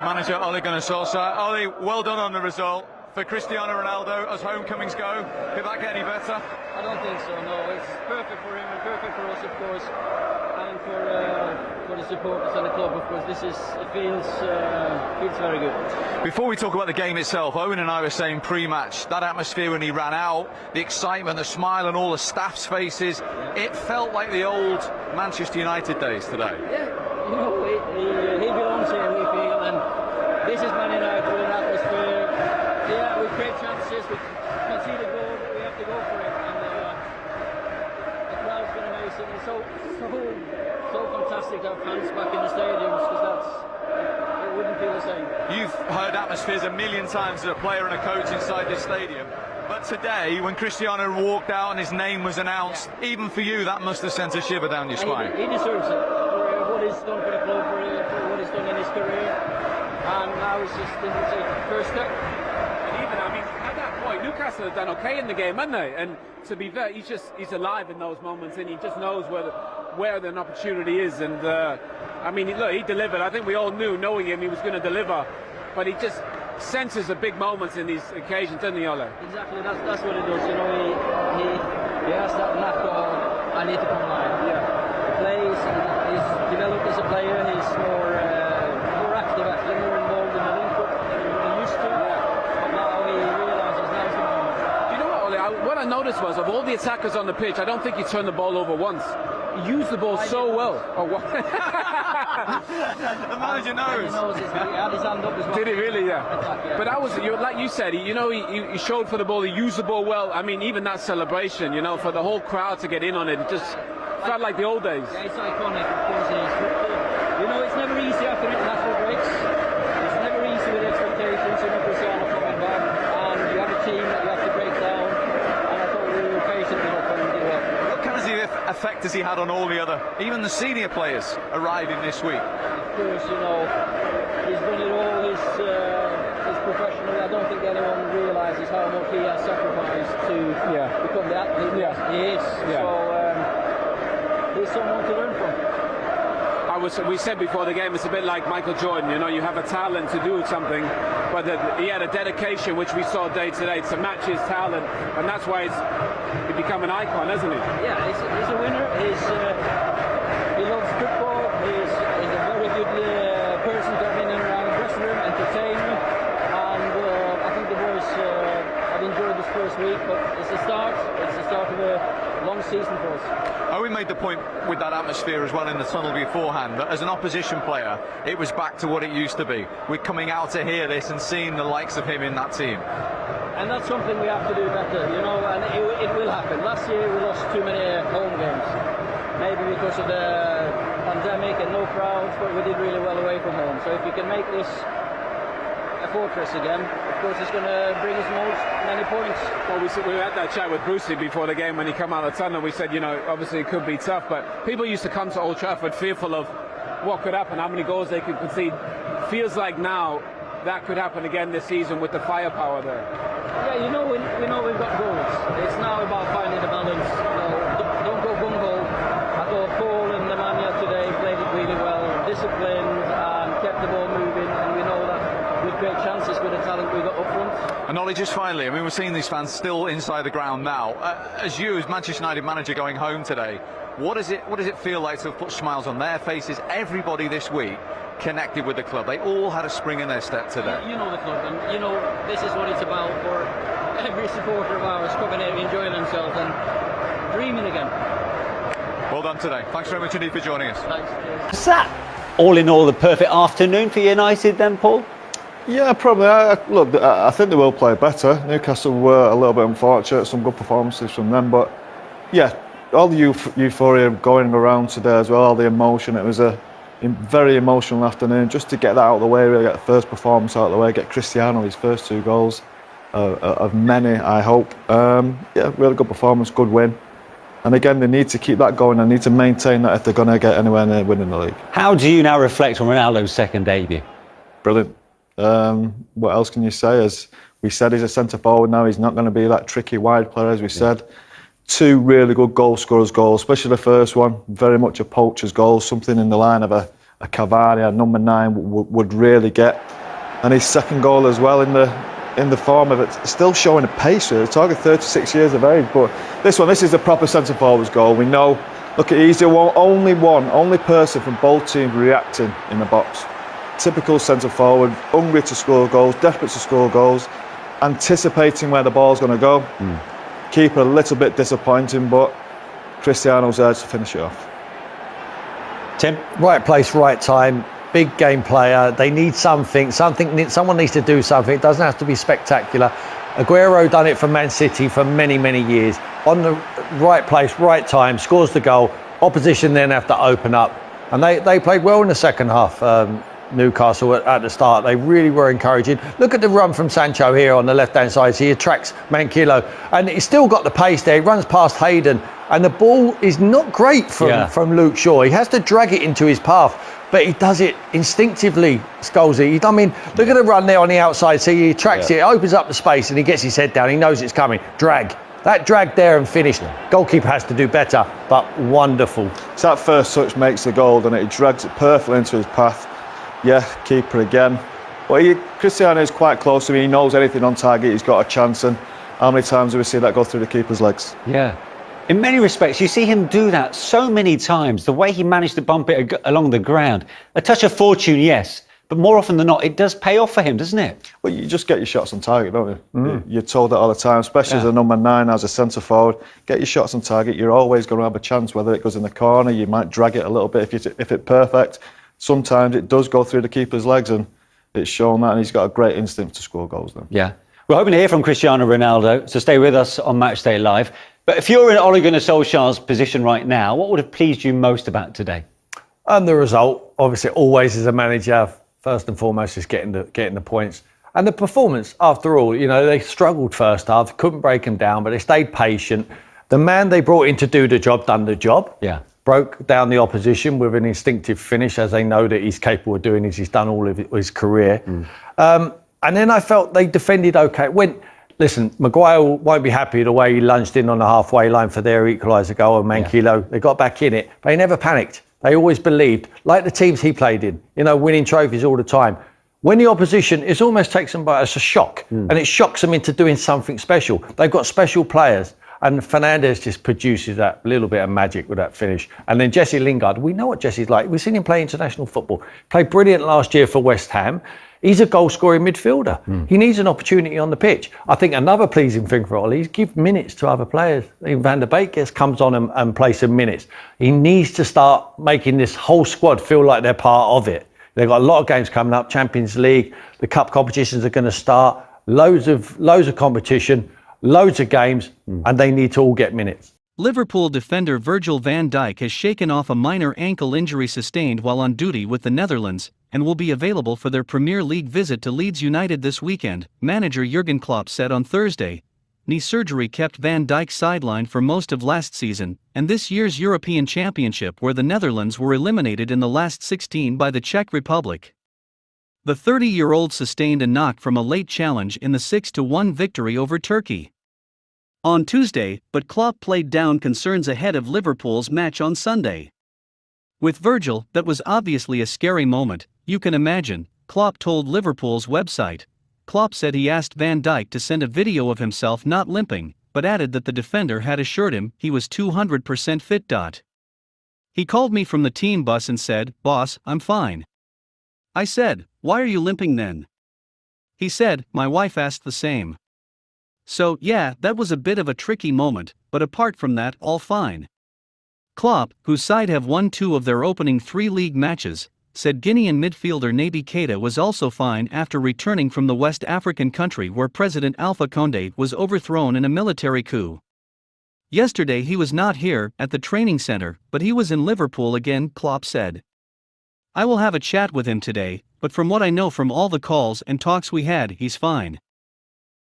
Manager Ole Gunnar Solskjaer. Ole, well done on the result. For Cristiano Ronaldo, as homecomings go, could that get any better? I don't think so, no. It's perfect for him and perfect for us, of course, and for the supporters and the club, of course. It feels very good. Before we talk about the game itself, Owen and I were saying pre-match, that atmosphere when he ran out, the excitement, the smile on all the staff's faces, it felt like the old Manchester United days today. Yeah, you know, he belongs here, we feel, and this is Man United with an atmosphere. Yeah, we create chances, we concede a goal, but we have to go for it. And the crowd's been amazing. It's so fantastic to have fans back in the stadiums, because it wouldn't feel the same. You've heard atmospheres a million times as a player and a coach inside this stadium. But today, when Cristiano walked out and his name was announced, even for you, that must have sent a shiver down your spine. He deserves it for what he's done for the club, for what he's done in his career. And now it's just the first step. At that point, Newcastle have done okay in the game, haven't they? And to be fair, he's alive in those moments, and he just knows where an opportunity is. And look, he delivered. I think we all knew, knowing him, he was going to deliver. But he just senses the big moments in these occasions, doesn't he, Ole? Exactly. That's what he does. You know, he has that knack of, I need to come alive. Yeah. He plays. He's developed as a player. He's more active, actually, more involved in the link-up than he used to. What I noticed was, of all the attackers on the pitch, I don't think he turned the ball over once. He used the ball so well. Oh, what? The manager knows. He had his hand up as well. Did he really? Yeah. But that was, like you said, he showed for the ball. He used the ball well. I mean, even that celebration, for the whole crowd to get in on it, it just felt like the old days. Yeah, it's iconic, of course it is. But, it's never easy after international breaks. It's never easy with expectations. Cristiano coming back, and you have a team that you have to break down. What kind of effect has he had on all the other, even the senior players arriving this week? Of course, he's done it all. He's professional. I don't think anyone realises how much he has sacrificed to become the athlete he is. Yeah. So he's someone to learn from. We said before the game, it's a bit like Michael Jordan. You have a talent to do something, but he had a dedication, which we saw day to day, to match his talent, and that's why he's become an icon, hasn't he? Yeah, he's a winner. He loves football. He's a very good person to have in and around the dressing room, entertainer, and I think the boys have enjoyed this first week. But it's the start. It's the start of a long season for us. Owen made the point with that atmosphere as well in the tunnel beforehand, that as an opposition player, it was back to what it used to be. We're coming out to hear this and seeing the likes of him in that team. And that's something we have to do better, and it will happen. Last year we lost too many home games, maybe because of the pandemic and no crowds, but we did really well away from home. So if you can make this a fortress again, of course it's going to bring us many points. Well, we had that chat with Brucey before the game when he came out of the tunnel. We said, obviously it could be tough, but people used to come to Old Trafford fearful of what could happen, how many goals they could concede. Feels like now that could happen again this season with the firepower there. Yeah, we know we've got goals. It's now about finding the balance. Don't go gung-ho. I thought Paul and Nemanja today played it really well, disciplined and kept the ball moving, and we know that with great chances with the talent we got up front. And Ollie, just finally, we're seeing these fans still inside the ground now. As Manchester United manager going home today, what does it feel like to have put smiles on their faces? Everybody this week connected with the club. They all had a spring in their step today. You know the club, and this is what it's about for every supporter of ours, coming here, enjoying themselves and dreaming again. Well done today. Thanks very much indeed for joining us. Thanks. Is that all in all the perfect afternoon for United then, Paul? Yeah, probably. Look, I think they will play better. Newcastle were a little bit unfortunate, some good performances from them, but yeah, all the euphoria going around today as well, all the emotion. It was a very emotional afternoon, just to get that out of the way, really get the first performance out of the way, get Cristiano his first 2 goals of many, I hope. Yeah, really good performance, good win. And again, they need to keep that going and need to maintain that if they're going to get anywhere near winning the league. How do you now reflect on Ronaldo's second debut? Brilliant. What else can you say? As we said, he's a centre forward now. He's not going to be that tricky wide player, as we said. 2 really good goal scorers' goals, especially the first one. Very much a poacher's goal, something in the line of a a Cavani, a number 9 would really get. And his second goal as well in the form of it, still showing a pace. We're talking 36 years of age, but this is the proper centre forwards goal. We know. Look, he's the only person from both teams reacting in the box. Typical centre forward, hungry to score goals, desperate to score goals, anticipating where the ball's going to go. Keeper a little bit disappointing, but Cristiano's there to finish it off. Tim? Right place, right time. Big game player. They need something. Someone needs to do something. It doesn't have to be spectacular. Aguero done it for Man City for many, many years. On the right place, right time, scores the goal. Opposition then have to open up. And they played well in the second half. Newcastle at the start, they really were encouraging. Look at the run from Sancho here on the left-hand side. He attracts Manquillo, and he's still got the pace there. He runs past Hayden, and the ball is not great from Luke Shaw. He has to drag it into his path, but he does it instinctively, Scholesy. I mean, look at the run there on the outside. See, he attracts it, opens up the space, and he gets his head down. He knows it's coming. Drag. That drag there and finished. Goalkeeper has to do better, but wonderful. So that first touch makes the goal, and it drags it perfectly into his path. Yeah, keeper again. But Cristiano is quite close to me. He knows anything on target, he's got a chance. And how many times do we see that go through the keeper's legs? Yeah. In many respects, you see him do that so many times. The way he managed to bump it along the ground. A touch of fortune, yes. But more often than not, it does pay off for him, doesn't it? Well, you just get your shots on target, don't you? You're told that all the time, especially as a number 9, as a centre forward. Get your shots on target. You're always going to have a chance, whether it goes in the corner. You might drag it a little bit if it's perfect. Sometimes it does go through the keeper's legs, and it's shown that, and he's got a great instinct to score goals then. Yeah. We're hoping to hear from Cristiano Ronaldo, so stay with us on Matchday Live. But if you're in Ole Gunnar Solskjaer's position right now, what would have pleased you most about today? And the result, obviously, always as a manager, first and foremost, is getting the points. And the performance, after all, they struggled first half, couldn't break them down, but they stayed patient. The man they brought in to do the job done the job. Yeah. Broke down the opposition with an instinctive finish, as they know that he's capable of doing, as he's done all of his career. And then I felt they defended okay. Listen, Maguire won't be happy the way he lunged in on the halfway line for their equaliser goal, and Manquillo. They got back in it, but they never panicked. They always believed, like the teams he played in, winning trophies all the time. When the opposition, it almost takes them by as a shock, and it shocks them into doing something special. They've got special players. And Fernandes just produces that little bit of magic with that finish. And then Jesse Lingard, we know what Jesse's like. We've seen him play international football. Played brilliant last year for West Ham. He's a goal-scoring midfielder. He needs an opportunity on the pitch. I think another pleasing thing for Ole is give minutes to other players. Even Van der Beek comes on and plays some minutes. He needs to start making this whole squad feel like they're part of it. They've got a lot of games coming up. Champions League, the cup competitions are going to start. Loads of competition. Loads of games, and they need to all get minutes. Liverpool defender Virgil van Dijk has shaken off a minor ankle injury sustained while on duty with the Netherlands, and will be available for their Premier League visit to Leeds United this weekend, manager Jurgen Klopp said on Thursday. Knee surgery kept Van Dijk sidelined for most of last season, and this year's European Championship, where the Netherlands were eliminated in the last 16 by the Czech Republic. The 30-year-old sustained a knock from a late challenge in the 6-1 victory over Turkey on Tuesday, but Klopp played down concerns ahead of Liverpool's match on Sunday. With Virgil, that was obviously a scary moment, you can imagine, Klopp told Liverpool's website. Klopp said he asked Van Dijk to send a video of himself not limping, but added that the defender had assured him he was 200% fit. He called me from the team bus and said, "Boss, I'm fine." I said, "Why are you limping then?" He said, "My wife asked the same." So, yeah, that was a bit of a tricky moment, but apart from that, all fine. Klopp, whose side have won 2 of their opening 3 league matches, said Guinean midfielder Naby Keita was also fine after returning from the West African country where President Alpha Condé was overthrown in a military coup. Yesterday he was not here at the training centre, but he was in Liverpool again, Klopp said. "I will have a chat with him today, but from what I know from all the calls and talks we had, he's fine."